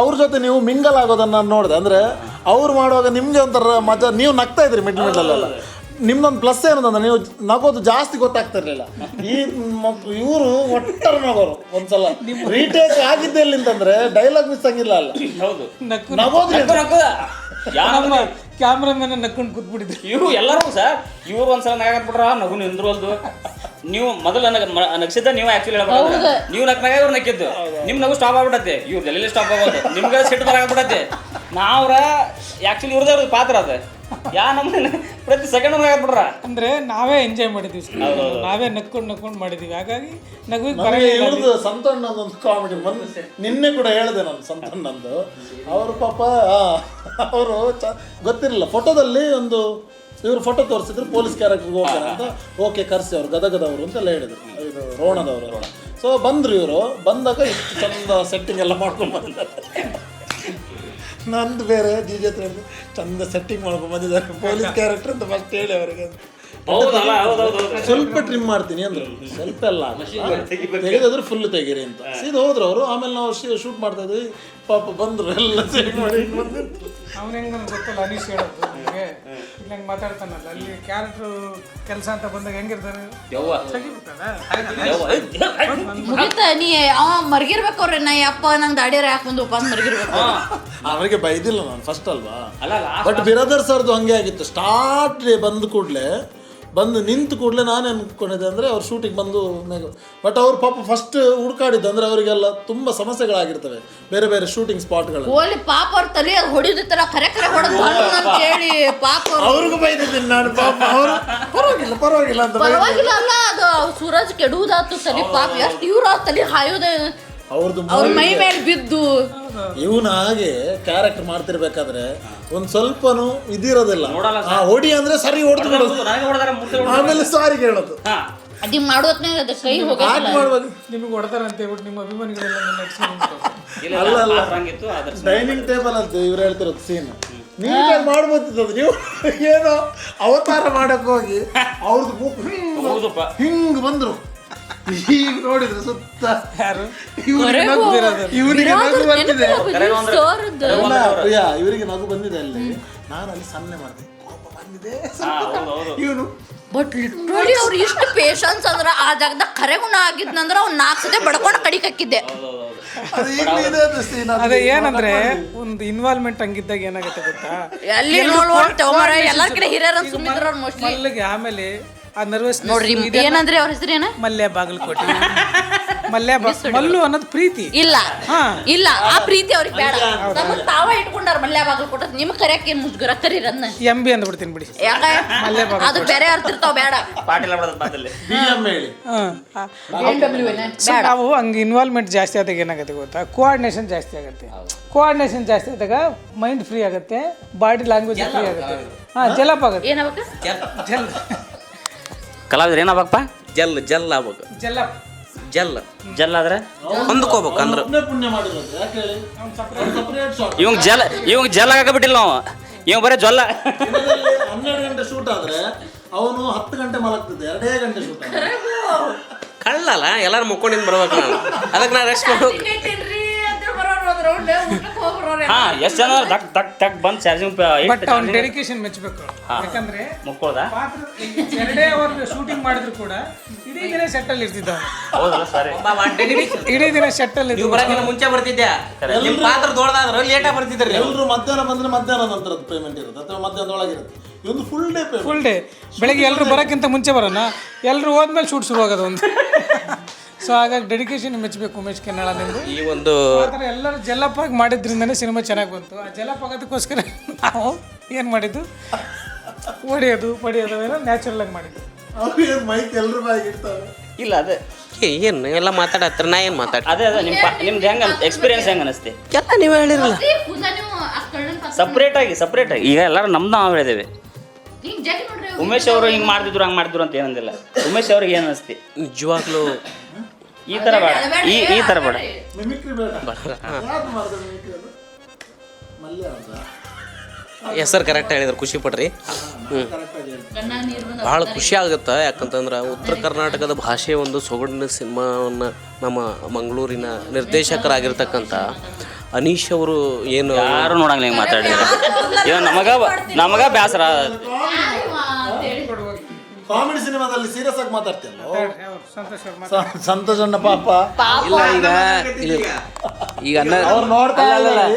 ಅವ್ರ ಜೊತೆ ನೀವು ಮಿಂಗಲ್ ಆಗೋದನ್ನು ನಾನು ನೋಡಿದೆ. ಅಂದರೆ ಅವ್ರು ಮಾಡುವಾಗ ನಿಮಗೆ ಒಂಥರ ಮಜಾ, ನೀವು ನಗ್ತಾ ಇದ್ರಿ ಮಿಡ್ಲಲ್ಲೆಲ್ಲ. ನಿಮ್ದೊಂದು ಪ್ಲಸ್ ಏನಂದ್ರೆ ನೀವು ನಗೋದು ಜಾಸ್ತಿ ಗೊತ್ತಾಗ್ತಿರ್ಲಿಲ್ಲ. ಈ ಇವರು ಒಟ್ಟಾರೆ ನಗೋರು. ಒಂದ್ಸಲ ರೀಟೇಕ್ ಆಗಿದ್ದೆ ಎಲ್ಲಿಂತಂದ್ರೆ ಡೈಲಾಗ್ ಮಿಸ್ ಆಗಿಲ್ಲ ಅಲ್ಲ, ನಗೋದು ನಮ್ಮ ಕ್ಯಾಮ್ರಾಮನ್ ನಕ್ಕೊಂಡು ಕೂತ್ಬಿಟ್ಟಿದ್ರು. ಇವರು ಎಲ್ಲರೂ ಸರ್, ಇವ್ರು ಒಂದ್ಸಲ ನಗಾಕ್ಬಿಟ್ರ ನಗು ನಿಂದ್ರೋಲ್ದು. ನೀವು ಮೊದಲು ನಗಿಸಿದ್ದ ನೀವು ಆಕ್ಚುಲಿ ಹೇಳ್ಬೇಕು, ನೀವು ನಕ್ನಾಗ ಇವ್ರು ನಕ್ಕಿದ್ದು, ನಿಮ್ ನಗು ಸ್ಟಾಪ್ ಆಗ್ಬಿಟ್ಟತ್ತೆ, ಇವ್ರು ಎಲ್ಲಿ ಸ್ಟಾಪ್ ಆಗೋದು, ನಿಮ್ಗೆ ಸಿಟ್ಟು ಬರಾಕ್ಬಿಟ್ಟತ್ತೆ. ನಾವ್ರ ಆಕ್ಚುಲಿ ಇವ್ರದ್ದು ಪಾತ್ರ ಅದ ನಮ್ಮನೆ ಪ್ರತಿ ಸೆಕೆಂಡ್ ನಗಾಕ್ಬಿಟ್ರ. ಅಂದ್ರೆ ನಾವೇ ಎಂಜಾಯ್ ಮಾಡಿದ್ವಿ, ನಾವೇ ನಕ್ಕೊಂಡು ಮಾಡಿದ್ವಿ. ಹಾಗಾಗಿ ನಗುವಿಗೆ ಸಂತಣ್ಣಂದೊಂದು ಕಾಮಿಡಿ ನಿನ್ನೆ ಕೂಡ ಹೇಳಿದೆ ನಾನು. ಸಂತಣ್ಣಂದು ಅವರು ಪಾಪ ಅವರು ಗೊತ್ತಿರಲಿಲ್ಲ, ಫೋಟೋದಲ್ಲಿ ಒಂದು ಇವರು ಫೋಟೋ ತೋರಿಸಿದ್ರು, ಪೊಲೀಸ್ ಕ್ಯಾರೆಕ್ಟರ್ಗೆ ಹೋಗ್ತಾರೆ ಅಂತ. ಓಕೆ ಕರ್ಸಿ ಅವರು ಗದಗದವರು ಅಂತೆಲ್ಲ ಹೇಳಿದರು, ಇದು ರೋಣದವರು. ಸೊ ಬಂದರು ಇವರು. ಬಂದಾಗ ಇಷ್ಟು ಚಂದ ಸೆಟ್ಟಿಂಗ್ ಎಲ್ಲ ಮಾಡ್ಕೊಂಡು ಬಂದಿದ್ದಾರೆ. ನಂದು ಬೇರೆ DJ ಚಂದ ಸೆಟ್ಟಿಂಗ್ ಮಾಡ್ಕೊಂಡು ಬಂದಿದ್ದಾರೆ ಪೊಲೀಸ್ ಕ್ಯಾರೆಕ್ಟರ್ ಅಂತ ಫಸ್ಟ್ ಹೇಳಿ ಅವರಿಗೆ. ಸ್ವಲ್ಪ ಟ್ರಿಮ್ ಮಾಡ್ತೀನಿ ಅಂದರು, ಸ್ವಲ್ಪ ಎಲ್ಲ ತೆಗೆದಾದ್ರು ಫುಲ್ ತೆಗೀರಿ ಅಂತ ಸೀದಾ ಹೋದ್ರು ಅವರು. ಆಮೇಲೆ ನಾವು ಶೂಟ್ ಮಾಡ್ತಾ ಇದ್ವಿ, ಪಾಪ ಬಂದರು ಎಲ್ಲ ಸೆಟ್ ಮಾಡಿ ಬಂದಿತ್ತು. ಅವ್ನು ಹೆಂಗೆ ನನಗೆ ಗೊತ್ತಲ್ಲ ಅನೀಶ್ ಹೇಳೋದು ನಿಮಗೆ ಇಲ್ಲಿ ಹೆಂಗೆ ಮಾತಾಡ್ತಾನಲ್ಲ ಅಲ್ಲಿ ಕ್ಯಾರೆಕ್ಟ್ರು ಕೆಲಸ ಅಂತ ಬಂದಾಗ ಹೆಂಗಿರ್ತಾನೆ ಮುಗಿತ ನೀ ಅವ ಮರ್ಗಿರ್ಬೇಕು ಅವ್ರೆ ನಾ ಯಪ್ಪ ನಂಗೆ ದಾಡಿಯರ ಯಾಕೆ ಬಂದು ಉಪವಾಸ ಮರ್ಗಿರ್ಬೇಕು ಅವರಿಗೆ ಬೈದಿಲ್ಲ ನಾನು ಫಸ್ಟ್ ಅಲ್ವಾ. ಅಲ್ಲ ಬಟ್ ಬಿರಾದರ್ ಸರ್ದು ಹಂಗೆ ಆಗಿತ್ತು. ಸ್ಟಾರ್ಟ್ ಬಂದ ಕೂಡಲೇ ಬಂದು ನಿಂತು ಕೂಡಲೇ ನಾನು ಅನ್ಕೊಂಡಿದ್ದೆ ಅಂದರೆ ಅವ್ರು ಶೂಟಿಂಗ್ ಬಂದು ಬಟ್ ಅವ್ರು ಪಾಪ ಫಸ್ಟ್ ಹುಡುಕಾಡಿದ್ದು ಅಂದರೆ ಅವರಿಗೆಲ್ಲ ತುಂಬ ಸಮಸ್ಯೆಗಳಾಗಿರ್ತವೆ ಬೇರೆ ಬೇರೆ ಶೂಟಿಂಗ್ ಸ್ಪಾಟ್ಗಳು. ಹೋಲಿ ಪಾಪ ಅವ್ರ ತಲೆ ಅದು ಹೊಡಿದಿತ್ತಲ್ಲ ಖರೆ ಹೊಡೆದು ಅಂತ ಹೇಳಿ ಪಾಪ ಅವ್ರಿಗೂ ಬೈದಿದ್ದೀನಿ ನಾನು ಪಾಪ. ಅವರು ಪರವಾಗಿಲ್ಲ ಅಂತ ಪರವಾಗಿಲ್ಲ ಅಲ್ಲ ಅದು ಸೂರಜ್ ಕೆಡುವುದಾತು ತಲೆ ಪಾಪ ಎಷ್ಟು ಇವ್ರು ಆ ತಲೆ ಹಾಯೋದೆ ಅವ್ರದ್ದು ಅವ್ರ ಮೈ ಮೇಲೆ ಬಿದ್ದು ಇವನ ಹಾಗೆ ಕ್ಯಾರೆಕ್ಟರ್ ಮಾಡ್ತಿರ್ಬೇಕಾದ್ರೆ ಒಂದ್ ಸ್ವಲ್ಪನೂ ಇದಿರೋದಿಲ್ಲ. ಹೊಡಿ ಅಂದ್ರೆ ಸರಿ ಹೊಡೆದು ಆಮೇಲೆ ಸಾರಿ ಹೇಳೋದು ಅದಿ ಮಾಡೋತ್ನಾಗ ಅದ ಕೈ ಹೋಗ ಆಕ್ಟ್ ಮಾಡ್ಬೇಕು. ನಿಮಗೆ ಹೊಡ್ತಾರಂತ ಹೇಳ್ಬಿಟ್ಟು ನಿಮ್ಮ ಅಭಿಮಾನಿಗಳೆಲ್ಲ ನನ್ನ ಅಲ್ಲ ಅಲ್ಲ ಡೈನಿಂಗ್ ಟೇಬಲ್ ಅಂತ ಇವ್ರು ಹೇಳ್ತಿರೋದು ಸೀನ್ ನೀಟಾಗಿ ಮಾಡ್ಬೋದಿತ್ತು. ನೀವು ಏನೋ ಅವತಾರ ಮಾಡಕ್ ಹೋಗಿ ಅವ್ರದ್ದು ಹಿಂಗ್ ಬಂದ್ರು. ಈಗ ನೋಡಿದ್ರೆ ಸುತ್ತ ಯಾರು ಇವರಿಗೆ ನಗು ಬಂದಿದೆ. ಇವರಿಗೆ ನಗು ಬಂದಿದೆ ಅಲ್ಲಿ. ನಾನು ಅಲ್ಲಿ ಸನ್ನೆ ಮಾಡಿದೆ, ಕೋಪ ಬಂದಿದೆ ಇವನು. ಬಟ್ ಲಿಟ್ರಲಿ ಅವ್ರು ಇಷ್ಟು ಪೇಷನ್ಸ್ ಅಂದ್ರ ಆ ಜಾಗದಾಗ ಖರೆ ಗುಣ ಆಗಿದ್ನಂದ್ರ ಅವ್ನು 4 ಸತಿ ಬಡ್ಕೊಂಡು ಕಡಿಕ್ ಹಾಕಿದ್ದೆ. ಅದೇ ಏನಂದ್ರೆ ಒಂದು ಇನ್ವಾಲ್ವ್ಮೆಂಟ್ ಹಂಗಿದ್ದಾಗ ಏನಾಗುತ್ತೆ ಗೊತ್ತಾ, ಎಲ್ಲಿ ಎಲ್ಲರ ಕಡೆ ಹಿರಿಯರ ಸುಮ್ಮಿದ್ರ ಅವ್ರು ಮೋಸ್ಟ್ಲಿ ಮಲ್ಲಿಗೆ ಆಮೇಲೆ ಆ ನರ್ವಸ್ ನೋಡ್ರಿ ಏನಂದ್ರೆ ಅವ್ರ ಹೆಸರೇನ ಮಲ್ಯ ಬಾಗಲಕೋಟೆ ಮಲ್ಲು ಅನ್ನೋದು ಪ್ರೀತಿ ಇಲ್ಲ ಇಲ್ಲ ಆ ಪ್ರೀತಿ ಅವ್ರಿಗೆ ಬೇಡ. ನಮಗ್ ತಾವ ಇಟ್ಕೊಂಡಾರ ಮಲ್ಯ ಬಾಗಲಕೋಟ ನಿಮ್ ಕರೆಯಕ್ ಏನ್ ಮುಜ್ಗುರ ಕರೀರನ್ನ ಎಂ ಬಿ ಅಂದ್ಬಿಡ್ತೀನಿ ಬಿಡಿ. ಯಾಕ ಅದು ಬೇರೆ ಅರ್ಥ ಇರ್ತಾವ ಬೇಡ. ನಾವು ಹಂಗೆ ಇನ್ವಾಲ್ವ್ಮೆಂಟ್ ಜಾಸ್ತಿ ಆದಾಗ ಏನಾಗುತ್ತೆ ಗೊತ್ತಾ, ಕೋಆರ್ಡಿನೇಷನ್ ಜಾಸ್ತಿ ಆಗುತ್ತೆ. ಕೋಆರ್ಡಿನೇಷನ್ ಜಾಸ್ತಿ ಆದಾಗ ಮೈಂಡ್ ಫ್ರೀ ಆಗುತ್ತೆ, ಬಾಡಿ ಲ್ಯಾಂಗ್ವೇಜ್ ಫ್ರೀ ಆಗುತ್ತೆ. ಜಲಪ್ ಆಗುತ್ತೆ. ಏನಾಗಬೇಕು ಜಲ್ ಕಲಾವಿದ್ರು ಏನಾಗಬೇಕಪ್ಪ? ಜಲ್ ಜಲ್ ಆಗ್ಬೇಕು. ಜಲಪ್ ಜಲ್ ಜಲ್ ಆದ್ರೆ ಹೊಂದ್ಕೋಬೇಕು ಅಂದ್ರೆ ಪುಣ್ಯ ಮಾಡಿರೋದು ಯಾಕೆ ಹೇಳಿ. Separate shot. ಇವಂಗ್ ಜಲ್ ಆಗಬಿಟ್ಟಿಲ್ಲ ನಾವು, ಇವ್ ಬರೀ ಜೊಲ್ಲ. 12 ಗಂಟೆ ಶೂಟ್ ಆದ್ರೆ ಅವನು 10 ಗಂಟೆ ಮಲಗ್ತಿದ್ದೆ, 2 ಗಂಟೆ ಶೂಟ್. ಕಳ್ಳಲ್ಲ, ಎಲ್ಲಾರು ಮುಕ್ಕೊಂಡಿಂದ ಬರ್ಬೇಕು ನಾನು. ಅದಕ್ಕೆ ನಾನು ರೆಸ್ಟ್ ಮಾಡ್ಬೇಕು. ಹಾ ಎಷ್ಟು ಜನ ತಕ್ ತಕ್ ತಕ್ ಬಂದು ಚಾರ್ಜಿಂಗ್ ಬಟ್ ಅವ್ನ ಡೆಡಿಕೇಶನ್ ಮೆಚ್ಚಬೇಕು. ಯಾಕಂದ್ರೆ ಮುಕ್ಕೋದ ಪಾತ್ರ 2 ಅವರ್ ಶೂಟಿಂಗ್ ಮಾಡಿದ್ರು ಕೂಡ ಇಡೀ ದಿನ ಸೆಟ್ಟಲ್ಲಿ ಇರ್ತಿದ್ದ. ಹೌದಲ್ಲ ಸರಿ. ಇಡೀ ದಿನ ಸೆಟ್ಟಲ್ಲಿ ನೀವು ಬರಕ್ಕಿಂತ ಮುಂಚೆ ಬರ್ತಿದ್ದೆ. ನಿಮ್ಮ ಪಾತ್ರ ದೊಡ್ಡದಾದ್ರು ಲೇಟಾಗಿ ಬರ್ತಿದ್ರಿ. ಎಲ್ಲರೂ ಮಧ್ಯಾಹ್ನ ಬಂದ್ರೆ ಮಧ್ಯಾಹ್ನ ನಂತರದ ಪೇಮೆಂಟ್ ಇರುತ್ತೆ ಅಥವಾ ಮಧ್ಯಾಹ್ನದೊಳಗಿರುತ್ತೆ. ಇದೊಂದು full day payment. Full day. ಬೆಳಗ್ಗೆ ಎಲ್ಲರೂ ಬರೋಕ್ಕಿಂತ ಮುಂಚೆ ಬರೋಣ, ಎಲ್ಲರೂ ಹೋದ್ಮೇಲೆ ಶೂಟ್ ಶುರು ಆಗೋದು ಒಂದು. ಸೊ ಹಾಗಾಗಿ ಡೆಡಿಕೇಶನ್ ಮೆಚ್ಚಬೇಕು ಉಮೇಶ್ ಕೆನ್ನಾಳ ನಿಂದು. ಈ ಒಂದು ಆ ಥರ ಎಲ್ಲರೂ ಜಲಪ್ ಆಗಿ ಮಾಡಿದ್ರಿಂದನೇ ಸಿನಿಮಾ ಚೆನ್ನಾಗಿ ಬಂತು. ಆ ಜಲಪ್ ಆಗೋದಕ್ಕೋಸ್ಕರ ನಾವು ಏನು ಮಾಡಿದ್ದು, ಹೊಡೆಯೋದು ಪಡೆಯೋದು ಏನೋ ನ್ಯಾಚುರಲ್ ಆಗಿ ಮಾಡಿದ್ದು. ಅವ್ರಿಗೆ ಮೈಕ್ ಎಲ್ಲರೂ ಬಾಯಿಗೆ ಇಡ್ತಾರೆ. ಇಲ್ಲ ಅದೇ ಏನು ಎಲ್ಲ ಮಾತಾಡತ್ರ, ನಾ ಏನು ಮಾತಾಡ. ಅದೇ ನಿಮ್ದು ಹೆಂಗೆ ಎಕ್ಸ್ಪೀರಿಯನ್ಸ್ ಹೆಂಗೆ ಅನಿಸ್ತಿ? ಎಲ್ಲ ನೀವೇ ಹೇಳಿರಲ್ಲ. ಸಪ್ರೇಟ್ ಆಗಿ ಈಗ ಎಲ್ಲರೂ ನಮ್ದು ನಾವು ಹೇಳಿದೇವೆ. ಉಮೇಶ್ ಅವರು ಹಿಂಗೆ ಮಾಡ್ತಿದ್ರು ಹಂಗೆ ಮಾಡಿದ್ರು ಅಂತ ಏನಂದಿಲ್ಲ. ಉಮೇಶ್ ಅವ್ರಿಗೆ ಏನು ಅನಿಸ್ತಿ? ನಿಜವಾಗ್ಲೂ ಈ ಥರ ಬೇಡ, ಈ ಥರ ಬೇಡ. ಮಿಮಿಕ್ರಿ ಬೇಡ. ಯಾರು ಮಾಡಿದ್ರು ಮಿಮಿಕ್ರಿ ಅದು? ಮಲ್ಯ ಹೌದಾ? ಹೆಸರು ಕರೆಕ್ಟ್ ಹೇಳಿದ್ರು, ಖುಷಿ ಪಡ್ರಿ. ಭಾಳ ಖುಷಿ ಆಗುತ್ತೆ. ಯಾಕಂತಂದ್ರೆ ಉತ್ತರ ಕರ್ನಾಟಕದ ಭಾಷೆಯ ಒಂದು ಸೊಗಡಿನ ಸಿನಿಮಾವನ್ನು ನಮ್ಮ ಮಂಗಳೂರಿನ ನಿರ್ದೇಶಕರಾಗಿರ್ತಕ್ಕಂಥ ಅನೀಶ್ ಅವರು ಏನು ಯಾರು ನೋಡಂಗಿಲ್ಲ ಹಿಂಗೆ ಮಾತಾಡಿದ್ರೆ ನಮಗ ಬೇಸರ. ಕಾಮಿಡಿ ಸಿನಿಮಾದಲ್ಲಿ ಸೀರಿಯಸ್ ಆಗಿ ಮಾತಾಡ್ತಿಯಲ್ಲ. ಸಂತೋಷ್ ಸಂತೋಷ್ ಅಣ್ಣ ಪಾಪ ಇಲ್ಲ ಈಗ ಅವ್ರು ನೋಡ್ತಾ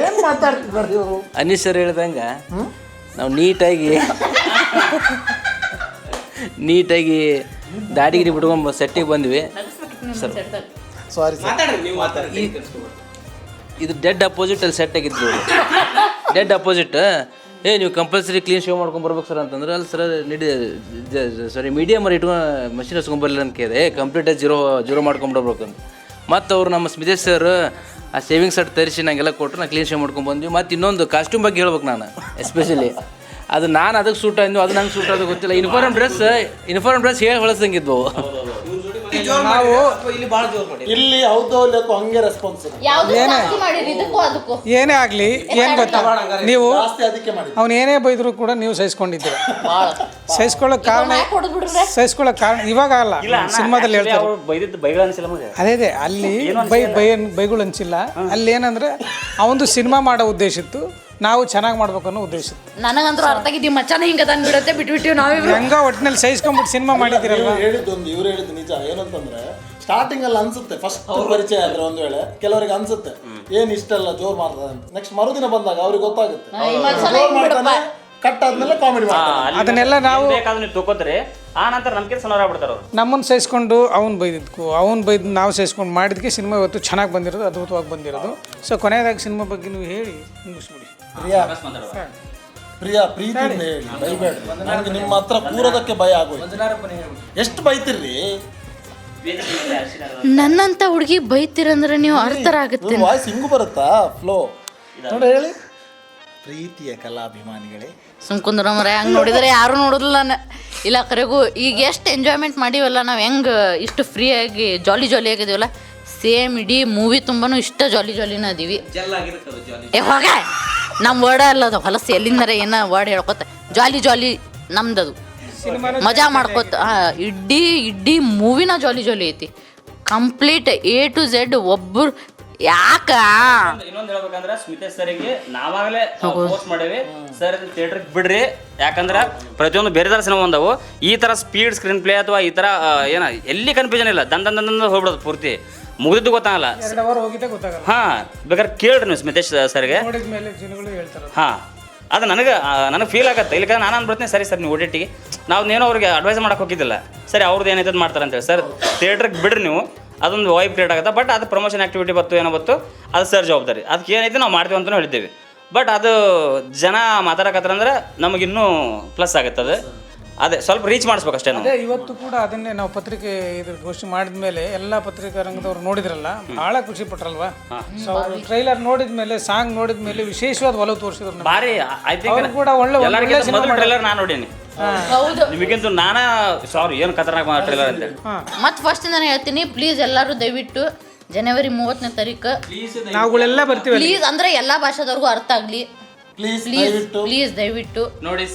ಏನ್ ಮಾತಾಡ್ತಿದ್ದಾರೆ ಇವರು. ಅನೀಶ್ ಸರ್ ಹೇಳ್ದಂಗೆ ನಾವು ನೀಟಾಗಿ ದಾಡಿಗಿರಿ ಬಿಟ್ಕೊಂಡು ಸೆಟ್ಟಿಗೆ ಬಂದ್ವಿ ಸರ್. ಸಾರಿ ಇದು ಡೆಡ್ ಅಪೋಸಿಟ್ ಅಲ್ಲಿ ಸೆಟ್ ಆಗಿದ್ರು. ಡೆಡ್ ಅಪೋಸಿಟ್ ನೀವು ಕಂಪಲ್ಸರಿ ಕ್ಲೀನ್ ಶೇವ್ ಮಾಡ್ಕೊಂಡು ಬರ್ಬೇಕು ಸರ್ ಅಂತಂದ್ರೆ, ಅಲ್ಲಿ ಸರ್ ಸಾರಿ ಮೀಡಿಯಮ್ ಇಟ್ಕೊಂಡು ಮಷಿನ್ ಹಚ್ಕೊಂಬರ್ಲಿಲ್ಲ ಅಂತ ಕೇಳಿದೆ. ಕಂಪ್ಲೀಟಾಗಿ ಜೀರೋ ಮಾಡ್ಕೊಂಬಿಡ್ಬೇಕು ಅಂತ. ಮತ್ತು ಅವ್ರು ನಮ್ಮ ಸ್ಮಿತೇಶ್ ಸರ್ ಆ ಶೇವಿಂಗ್ ಸೆಟ್ ತರಿಸಿ ನಂಗೆಲ್ಲ ಕೊಟ್ಟರು, ನಾನು ಕ್ಲೀನ್ ಶೇವ್ ಮಾಡ್ಕೊಂಡು ಬಂದ್ವಿ. ಮತ್ತು ಇನ್ನೊಂದು ಕಾಸ್ಟ್ಯೂಮ್ ಬಗ್ಗೆ ಹೇಳ್ಬೇಕು ನಾನು ಎಸ್ಪೆಷಲಿ. ಅದು ನಾನು ಅದಕ್ಕೆ ಸೂಟ್ ಆದ್ವು, ಅದು ನಂಗೆ ಸೂಟ್ ಆದ ಗೊತ್ತಿಲ್ಲ. ಯೂನಿಫಾರ್ಮ್ ಡ್ರೆಸ್ ಹೇಳಿ ಹೊಳಸಂಗಿದ್ವು. ನಾವು ಇಲ್ಲಿ ಹೌದು ಹಂಗೆ ರೆಸ್ಪಾನ್ಸ್ ಏನೇ ಆಗಲಿ ಏನು ಗೊತ್ತಾ, ನೀವು ಅದಕ್ಕೆ ಮಾಡಿ ಅವ್ನು ಏನೇ ಬೈದ್ರು ಕೂಡ ನೀವು ಸಹಿಸ್ಕೊಂಡಿದ್ದೀರ. ಸಹಿಸ್ಕೊಳ್ಳೋ ಕಾರಣ ಇವಾಗ ಅಲ್ಲ, ಸಿನಿಮಾದಲ್ಲಿ ಹೇಳ್ತಾರೆ. ಬೈದಿದ್ದು ಬೈಗಳು ಅನಿಸಿಲ್ಲ ನಮಗೆ. ಅದೇ ಅಲ್ಲಿ ಬೈಗಳು ಅನ್ಸಿಲ್ಲ. ಅಲ್ಲಿ ಏನಂದ್ರೆ ಅವನು ಸಿನಿಮಾ ಮಾಡೋ ಉದ್ದೇಶ ಇತ್ತು, ನಾವು ಚೆನ್ನಾಗಿ ಮಾಡ್ಬೇಕು ಅನ್ನೋ ಉದ್ದೇಶ ಇತ್ತು. ನನಗಂತೂ ಅರ್ಥ ಆಗಿದ್ದೀವಿ ಮಚ್ಚನ ಹಿಂಗೆ ತಂದು ಬಿಡುತ್ತೆ ಬಿಟ್ಬಿಟ್ಟಿವಿ ನಾವಿಬ್ರು. ಹೆಂಗ ಒಟ್ಟಿನಲ್ಲಿ ಸಹಿಸ್ಕೊಂಡ್ಬಿಟ್ಟು ಸಿನಿಮಾ ಮಾಡಿದ್ದೀರಲ್ವ. ಇವ್ರು ಹೇಳಿದ್ದು ನಿಜ ಏನಂತಂದ್ರೆ ಸ್ಟಾರ್ಟಿಂಗ್ ಅಲ್ಲಿ ಅನ್ಸುತ್ತೆ ಫಸ್ಟ್ ಪರಿಚಯ ಆದ್ರೆ ಒಂದ್ ವೇಳೆ ಕೆಲವರಿಗೆ ಅನ್ಸುತ್ತೆ ಏನ್ ಇಷ್ಟೆಲ್ಲ ಜೋರ್ ಮಾಡ್ತಾರೆ ಅಂತ. ನೆಕ್ಸ್ಟ್ ಮರುದಿನ ಬಂದಾಗ ಅವ್ರಿಗೆ ಗೊತ್ತಾಗುತ್ತೆ ಜೋರ್ ಮಾಡ್ತಾನೆ, ಕಟ್ ಆದ್ಮೇಲೆ ಕಾಮಿಡಿ ಮಾಡ್ತಾರೆ. ಅದನ್ನೆಲ್ಲ ನಾವು ಬೇಕಾದ್ರೆ ನೀವು ತಗೋತೀರಿ, ಆ ನಂತರ ನಮ್ಗೆ ಸಣ್ಣವ್ರು ಆಗ್ಬಿಡ್ತಾರೆ ಅವ್ರು. ನಮ್ಮನ್ನು ಸಹಿಸ್ಕೊಂಡು ಅವ್ನು ಬೈದಿದ್ಕು, ಅವ್ನು ಬೈದು ನಾವು ಸಹಿಸ್ಕೊಂಡು ಮಾಡಿದ್ದಕ್ಕೆ ಸಿನಿಮಾ ಇವತ್ತು ಚೆನ್ನಾಗಿ ಬಂದಿರೋದು, ಅದ್ಭುತವಾಗಿ ಬಂದಿರೋದು. ಸೊ ಕೊನೆಯದಾಗಿ ಸಿನಿಮಾ ಬಗ್ಗೆ ನೀವು ಹೇಳಿ ಮುಗಿಸ್ಬಿಡಿ. ಪ್ರಿಯಾ ಪ್ರೀತಿಯಿಂದ ಹೇಳಿ, ಬೈಬೇಡ್ರಿ. ನನಗೆ ನಿಮ್ಮ ಹತ್ರ ಕೂರೋದಕ್ಕೆ ಭಯ ಆಗೋಯ್ತು. ಎಷ್ಟು ಬೈತಿರ್ರಿ? ನನ್ನಂತ ಹುಡುಗಿ ಬೈತೀರಂದ್ರೆ ನೀವು ಅರ್ಥರಾಗುತ್ತೆ. ವಾಯ್ಸ್ ಹಿಂಗೂ ಬರುತ್ತಾ ಫ್ಲೋ ನೋಡಿ ಹೇಳಿ. ಪ್ರೀತಿಯ ಕಲಾಭಿಮಾನಿಗಳೇ ಸುಮ್ಕುಂದ್ರ ಮರ ಹಂಗೆ ನೋಡಿದರೆ ಯಾರು ನೋಡೋದಿಲ್ಲ ನಾನು. ಇಲ್ಲ ಕರೆಗೂ ಈಗ ಎಷ್ಟು ಎಂಜಾಯ್ಮೆಂಟ್ ಮಾಡೀವಲ್ಲ ನಾವು, ಹೆಂಗೆ ಇಷ್ಟು ಫ್ರೀಯಾಗಿ ಜಾಲಿ ಆಗಿದ್ದೀವಲ್ಲ, ಸೇಮ್ ಇಡೀ ಮೂವಿ ತುಂಬಾನು ಇಷ್ಟ ಜಾಲಿನ ಅದೀವಿ. ಹೋಗ ನಮ್ಮ ವರ್ಡ ಅಲ್ಲ ಅದು ಹೊಲಸು, ಎಲ್ಲಿಂದಾರ ಏನೋ ವರ್ಡ್ ಹೇಳ್ಕೊತ ಜಾಲಿ ನಮ್ದದು ಮಜಾ ಮಾಡ್ಕೋತ. ಇಡೀ ಮೂವಿನ ಜಾಲಿ ಐತಿ ಕಂಪ್ಲೀಟ್ A to Z. ಒಬ್ಬರು ಯಾಕ ಇನ್ನೊಂದು ಹೇಳ್ಬೇಕಂದ್ರೆ ಸ್ಮಿತೇಶ್ ಸರಿಗೆ ನಾವಾಗಲೇ ಪೋಸ್ಟ್ ಮಾಡೇವಿ, ಸರ್ ಥಿಯೇಟ್ರಿಗೆ ಬಿಡ್ರಿ, ಯಾಕಂದ್ರೆ ಪ್ರತಿಯೊಂದು ಬೇರೆ ಥರ ಸಿನಿಮಾ ಬಂದವು. ಈ ಥರ ಸ್ಪೀಡ್ ಸ್ಕ್ರೀನ್ ಪ್ಲೇ ಅಥವಾ ಈ ಥರ ಏನ ಎಲ್ಲಿ ಕನ್ಫ್ಯೂಷನ್ ಇಲ್ಲ, ದಂದ ಹೋಗ್ಬಿಡೋದು ಪೂರ್ತಿ ಮುಗಿದಿದ್ದು ಗೊತ್ತಾಗಲ್ಲ. 2 ಅವರ್ ಹೋಗಿದ್ದೆ ಗೊತ್ತಾಗಲ್ಲ. ಹಾಂ, ಬೇಕಾದ್ರೆ ಕೇಳ್ರಿ ನೀವು ಸ್ಮಿತೇಶ್ ಸರ್ಗೆ. ನೋಡಿದ ಮೇಲೆ ಜನಗಳು ಹೇಳ್ತಾರೆ. ಹಾಂ, ಅದು ನನಗೆ ಫೀಲ್ ಆಗುತ್ತೆ. ಇಲ್ಲಿಕ ನಾನು ಅನ್ಬಿಡ್ತೀನಿ, ಸರಿ ಸರ್ ನೀವು OTTಗೆ ನಾವು ಏನೋ ಅವ್ರಿಗೆ ಅಡ್ವೈಸ್ ಮಾಡೋಕೆ ಹೋಗಿದ್ದಿಲ್ಲ, ಸರಿ ಅವ್ರದ್ದು ಏನೈತೆ ಮಾಡ್ತಾರೆ ಅಂತೇಳಿ. ಸರ್ ಥಿಯೇಟ್ರಿಗೆ ಬಿಡ್ರಿ ನೀವು, ಅದೊಂದು ವೈಬ್ ಕ್ರಿಯೇಟ್ ಆಗುತ್ತೆ. ಬಟ್ ಅದು ಪ್ರಮೋಷನ್ ಆ್ಯಕ್ಟಿವಿಟಿ ಬತ್ತು ಏನೋ ಬತ್ತು, ಅದು ಸರ್ ಜವಾಬ್ದಾರಿ. ಅದಕ್ಕೆ ಏನೈತೆ ನಾವು ಮಾಡ್ತೀವಿ ಅಂತಲೂ ಹೇಳಿದ್ದೇವೆ. ಬಟ್ ಅದು ಜನ ಮಾತಾಡಕತ್ತಂದ್ರೆ ನಮಗಿನ್ನೂ ಪ್ಲಸ್ ಆಗುತ್ತೆ. ಅದು ಅದೇ ಸ್ವಲ್ಪ ರೀಚ್ ಮಾಡಿಸ್ಬೇಕು ಅಷ್ಟೇ ನಾವು. ಅದೇ ಇವತ್ತು ಕೂಡ ಅದನ್ನೇ ನಾವು ಪತ್ರಿಕೆ ಇದ್ರ ಗೋಷ್ಠಿ ಮಾಡಿದ್ಮೇಲೆ ಎಲ್ಲ ಪತ್ರಿಕಾ ರಂಗದವ್ರು ನೋಡಿದ್ರಲ್ಲ, ಭಾಳ ಖುಷಿ ಪಟ್ರಲ್ವಾ. ಸೊ ಅವರು ಟ್ರೈಲರ್ ನೋಡಿದ್ಮೇಲೆ, ಸಾಂಗ್ ನೋಡಿದ್ಮೇಲೆ ವಿಶೇಷವಾದ ಒಲವು ತೋರಿಸಿದ್ರು. ಭಾರಿ ಐ ಥಿಂಕ್ ಕೂಡ ಒಳ್ಳೆ ಟ್ರೈಲರ್ ನಾನು ನೋಡೀನಿ. ಹೌದು, ನಿಮಗಿಂತೂ ನಾನಾ ಸಾರಿ ಏನು ಖತರ್ನಾಕ್ ಟ್ರೈಲರ್ ಅಂತೇಳಿ. ಮತ್ತೆ ಫಸ್ಟ್ ನಾನು ಹೇಳ್ತೀನಿ, ಪ್ಲೀಸ್ ಎಲ್ಲರೂ ದಯವಿಟ್ಟು ಜನವರಿ 30ನೇ ತಾರೀಕು ನಾವುಗಳೆಲ್ಲ ಬರ್ತೀವಿ. ಪ್ಲೀಸ್ ಅಂದ್ರೆ ಎಲ್ಲಾ ಭಾಷೆದವ್ರಿಗೂ ಅರ್ಥ ಆಗ್ಲಿ. ಪ್ಲೀಸ್ ದಯವಿಟ್ಟು ನೋಡಿ.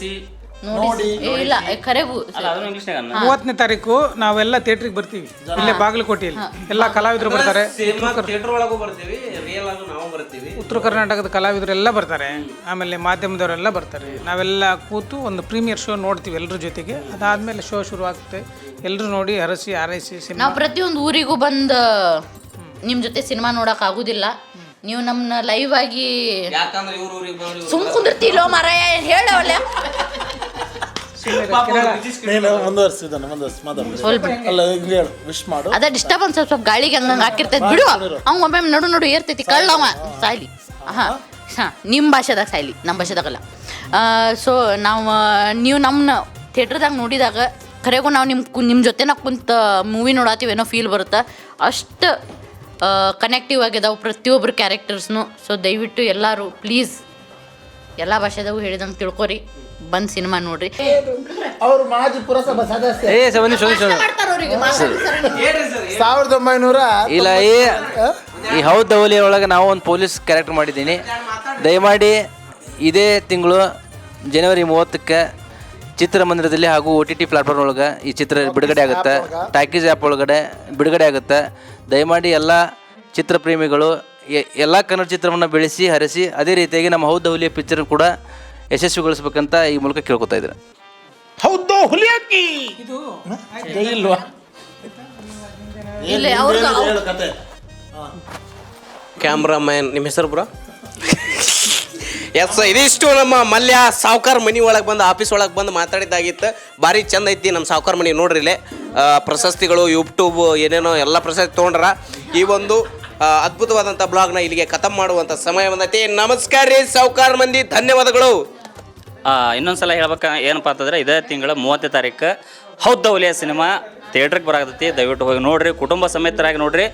ಇಲ್ಲ ಕರೆಗೂ 30ನೇ ತಾರೀಕು ನಾವೆಲ್ಲ ಥಿಯೇಟ್ರಿಗೆ ಬರ್ತೀವಿ. ಇಲ್ಲೇ ಬಾಗಲಕೋಟೆಯಲ್ಲಿ ಎಲ್ಲ ಕಲಾವಿದರು ಬರ್ತಾರೆ. ಥಿಯೇಟರ್ ಒಳಗೂ ಬರ್ತೀವಿ, ರಿಯಲ್ ಆಗೂ ನಾವು ಬರ್ತೀವಿ. ಉತ್ತರ ಕರ್ನಾಟಕದ ಕಲಾವಿದರೆಲ್ಲ ಬರ್ತಾರೆ, ಆಮೇಲೆ ಮಾಧ್ಯಮದವರೆಲ್ಲ ಬರ್ತಾರೆ. ನಾವೆಲ್ಲ ಕೂತು ಒಂದು ಪ್ರೀಮಿಯರ್ ಶೋ ನೋಡ್ತೀವಿ ಎಲ್ಲರ ಜೊತೆಗೆ. ಅದಾದಮೇಲೆ ಶೋ ಶುರು ಆಗುತ್ತೆ. ಎಲ್ಲರೂ ನೋಡಿ ಹರಸಿ ಹಾರೈಸಿ. ನಾವು ಪ್ರತಿಯೊಂದು ಊರಿಗೂ ಬಂದು ನಿಮ್ಮ ಜೊತೆ ಸಿನಿಮಾ ನೋಡಕ್ ಆಗುದಿಲ್ಲ. ನೀವು ನಮ್ಮನ್ನ ಲೈವ್ ಆಗಿ ಯಾಕಂದ್ರೆ ಇವ್ರ ಊರಿಗೆ ಬಂದ್ರು ಸುಮ್ ಕುಂದಿರ್ತಿಲ್ಲೋ ಮಾರಾಯ ಹೇಳವಲ್ಲ. ನೀನು ಮುಂದುವರ್ಸಿದ್ದಾನೆ ಅಲ್ಲ ಹೇಳು, ವಿಶ್ ಮಾಡು. ಅದ ಡಿಸ್ಟರ್ಬೆನ್ಸ್ ಸ್ವಲ್ಪ ಗಾಳಿಗೆ ಹಂಗಂಗೆ ಹಾಕಿರ್ತೈತಿ ಬಿಡು. ಅವ್ನು ಒಮ್ಮೆ ನಡು ಏರ್ತೈತಿ ಕಳ್ಳವ ಸಾಯ್ಲಿ. ಹಾಂ ನಿಮ್ಮ ಭಾಷೆದಾಗ ಸಾಯ್ಲಿ, ನಮ್ಮ ಭಾಷೆದಾಗಲ್ಲ. ಸೊ ನೀವು ನಮ್ಮನ್ನ ಥಿಯೇಟ್ರದಾಗ ನೋಡಿದಾಗ ಖರೆಗೂ ನಾವು ನಿಮ್ಮ ಜೊತೆ ನಾವು ಕುಂತ ಮೂವಿ ನೋಡತ್ತೀವಿ ಏನೋ ಫೀಲ್ ಬರುತ್ತೆ. ಅಷ್ಟು ಕನೆಕ್ಟಿವ್ ಆಗಿದಾವೆ ಪ್ರತಿಯೊಬ್ಬರು ಕ್ಯಾರೆಕ್ಟರ್ಸ್ನು. ಸೊ ದಯವಿಟ್ಟು ಎಲ್ಲರೂ ಪ್ಲೀಸ್ ಎಲ್ಲ ಭಾಷೆದಾಗೂ ಹೇಳಿದಂಗೆ ತಿಳ್ಕೊರಿ, ಬಂದು ಸಿನಿಮಾ ನೋಡ್ರಿ. ಅವರು ಮಾಜಿ ಪುರಸಭಾ ಸದಸ್ಯ 1900 ಇಲ್ಲ. ಈ ಹೌದ್ ದವಲಿ ಒಳಗೆ ನಾವು ಒಂದು ಪೊಲೀಸ್ ಕ್ಯಾರೆಕ್ಟರ್ ಮಾಡಿದ್ದೀನಿ. ದಯಮಾಡಿ ಇದೇ ತಿಂಗಳು ಜನವರಿ 30ಕ್ಕೆ ಚಿತ್ರಮಂದಿರದಲ್ಲಿ ಹಾಗೂ OTT ಪ್ಲಾಟ್ಫಾರ್ಮ್ ಒಳಗೆ ಈ ಚಿತ್ರ ಬಿಡುಗಡೆ ಆಗುತ್ತೆ. ಟಾಕೀಸ್ ಆ್ಯಪ್ ಒಳಗಡೆ ಬಿಡುಗಡೆ ಆಗುತ್ತೆ. ದಯಮಾಡಿ ಎಲ್ಲ ಚಿತ್ರಪ್ರೇಮಿಗಳು ಎಲ್ಲ ಕನ್ನಡ ಚಿತ್ರವನ್ನು ಬೆಳೆಸಿ ಹರಿಸಿ, ಅದೇ ರೀತಿಯಾಗಿ ನಮ್ಮ ಹೌದ್ ಹುಲಿಯ ಪಿಕ್ಚರ್ ಕೂಡ ಯಶಸ್ವಿಗೊಳಿಸ್ಬೇಕಂತ ಈ ಮೂಲಕ ಕೇಳ್ಕೊತಾ ಇದ್ದಾರೆ. ಹೌದು ಹುಲಿಯಾಕಿ ಇದು ಇಲ್ವಾ? ಇಲ್ಲ ಅವ್ರಿಗೆ ಕ್ಯಾಮ್ರಾಮ್ಯಾನ್ ನಿಮ್ಮ ಹೆಸರು ಬ್ರೋ? ಎಸ್, ಇದಿಷ್ಟು ನಮ್ಮ ಮಲ್ಯ ಸಾವ್ಕಾರ ಮನೆ ಒಳಗೆ ಬಂದು ಆಫೀಸ್ ಒಳಗೆ ಬಂದು ಮಾತಾಡಿದ್ದಾಗಿತ್ತು. ಭಾರಿ ಚಂದ ಐತಿ ನಮ್ಮ ಸಾವ್ಕಾರ ಮನೆ. ನೋಡ್ರಿ ಇಲ್ಲೇ ಪ್ರಶಸ್ತಿಗಳು, ಯೂಟ್ಯೂಬ್ ಏನೇನೋ ಎಲ್ಲ ಪ್ರಶಸ್ತಿ ತೊಗೊಂಡ್ರ. ಈ ಒಂದು ಅದ್ಭುತವಾದಂಥ ಬ್ಲಾಗ್ನ ಇಲ್ಲಿಗೆ ಖತಮ್ ಮಾಡುವಂಥ ಸಮಯ ಬಂದೈತಿ. ನಮಸ್ಕಾರ ರೀ ಸಾವ್ಕಾರ ಮಂದಿ, ಧನ್ಯವಾದಗಳು. ಇನ್ನೊಂದ್ಸಲ ಹೇಳ್ಬೇಕು ಏನಪ್ಪ ಅಂತಂದ್ರೆ, ಇದೇ ತಿಂಗಳ 30ನೇ ತಾರೀಕು ಹೌದ್ ದವಲಿಯ ಸಿನಿಮಾ ಥಿಯೇಟ್ರಿಗೆ ಬರಾಕತ್ತೈತಿ. ದಯವಿಟ್ಟು ಹೋಗಿ ನೋಡಿರಿ, ಕುಟುಂಬ ಸಮೇತರಾಗಿ ನೋಡಿರಿ.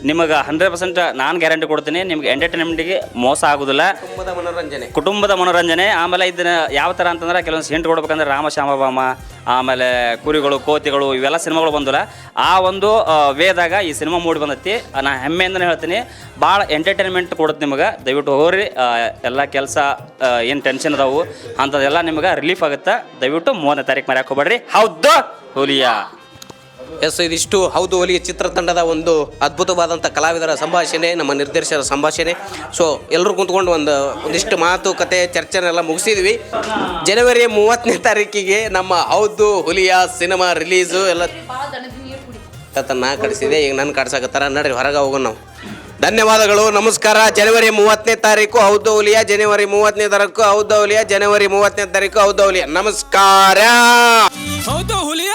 ನಿಮಗೆ 100% ನಾನು ಗ್ಯಾರಂಟಿ ಕೊಡ್ತೀನಿ, ನಿಮ್ಗೆ ಎಂಟರ್ಟೈನ್ಮೆಂಟಿಗೆ ಮೋಸ ಆಗೋದಿಲ್ಲ. ಕುಟುಂಬದ ಮನೋರಂಜನೆ. ಆಮೇಲೆ ಇದನ್ನ ಯಾವ ಥರ ಅಂತಂದ್ರೆ, ಕೆಲವೊಂದು ಹಿಂಟ್ ಕೊಡ್ಬೇಕಂದ್ರೆ ರಾಮಶ್ಯಾಮಭಾಮ, ಆಮೇಲೆ ಕುರಿಗಳು, ಕೋತಿಗಳು, ಇವೆಲ್ಲ ಸಿನಿಮಾಗಳು ಬಂದಿಲ್ಲ. ಆ ಒಂದು ವೇದಾಗ ಈ ಸಿನಿಮಾ ಮೂಡಿ ಬಂದೈತಿ. ನಾ ಹೆಮ್ಮೆಯಿಂದನೇ ಹೇಳ್ತೀನಿ, ಭಾಳ ಎಂಟರ್ಟೈನ್ಮೆಂಟ್ ಕೊಡುತ್ತೆ ನಿಮಗೆ. ದಯವಿಟ್ಟು ಹೋಗ್ರಿ. ಎಲ್ಲ ಕೆಲಸ ಏನು ಟೆನ್ಷನ್ ಅದಾವು ಅಂಥದ್ದೆಲ್ಲ ನಿಮಗೆ ರಿಲೀಫ್ ಆಗುತ್ತೆ. ದಯವಿಟ್ಟು 30ನೇ ತಾರೀಕು ಮರ್ಯಾಕೆ ಹೋಗ್ಬೇಡ್ರಿ. ಹೌದು ಹುಲಿಯಾ. ಎಸ್, ಇದಿಷ್ಟು ಹೌದು ಒಲಿ ಚಿತ್ರತಂಡದ ಒಂದು ಅದ್ಭುತವಾದಂಥ ಕಲಾವಿದರ ಸಂಭಾಷಣೆ, ನಮ್ಮ ನಿರ್ದೇಶಕರ ಸಂಭಾಷಣೆ. ಸೊ ಎಲ್ಲರೂ ಕುಂತ್ಕೊಂಡು ಒಂದಿಷ್ಟು ಮಾತುಕತೆ ಚರ್ಚೆನೆಲ್ಲ ಮುಗಿಸಿದ್ವಿ. ಜನವರಿ 30ನೇ ತಾರೀಕಿಗೆ ನಮ್ಮ ಹೌದು ಹುಲಿಯ ಸಿನಿಮಾ ರಿಲೀಸು ಎಲ್ಲ ನಾ ಕಡಿಸಿದೆ, ಈಗ ನನ್ನ ಕಡ್ಸಾಕತ್ತಾರ. ನಡ್ರಿ ಹೊರಗೆ ಹೋಗೋಣ ನಾವು. ಧನ್ಯವಾದಗಳು, ನಮಸ್ಕಾರ. ಜನವರಿ 30ನೇ ತಾರೀಕು ಹೌದು ಹುಲಿಯ, ಜನವರಿ 30ನೇ ತಾರೀಕು ಹೌದು ಹುಲಿಯ, ಜನವರಿ 30ನೇ ತಾರೀಕು ಹೌದು ಹುಲಿಯ. ನಮಸ್ಕಾರ. ಹೌದು ಹುಲಿಯ.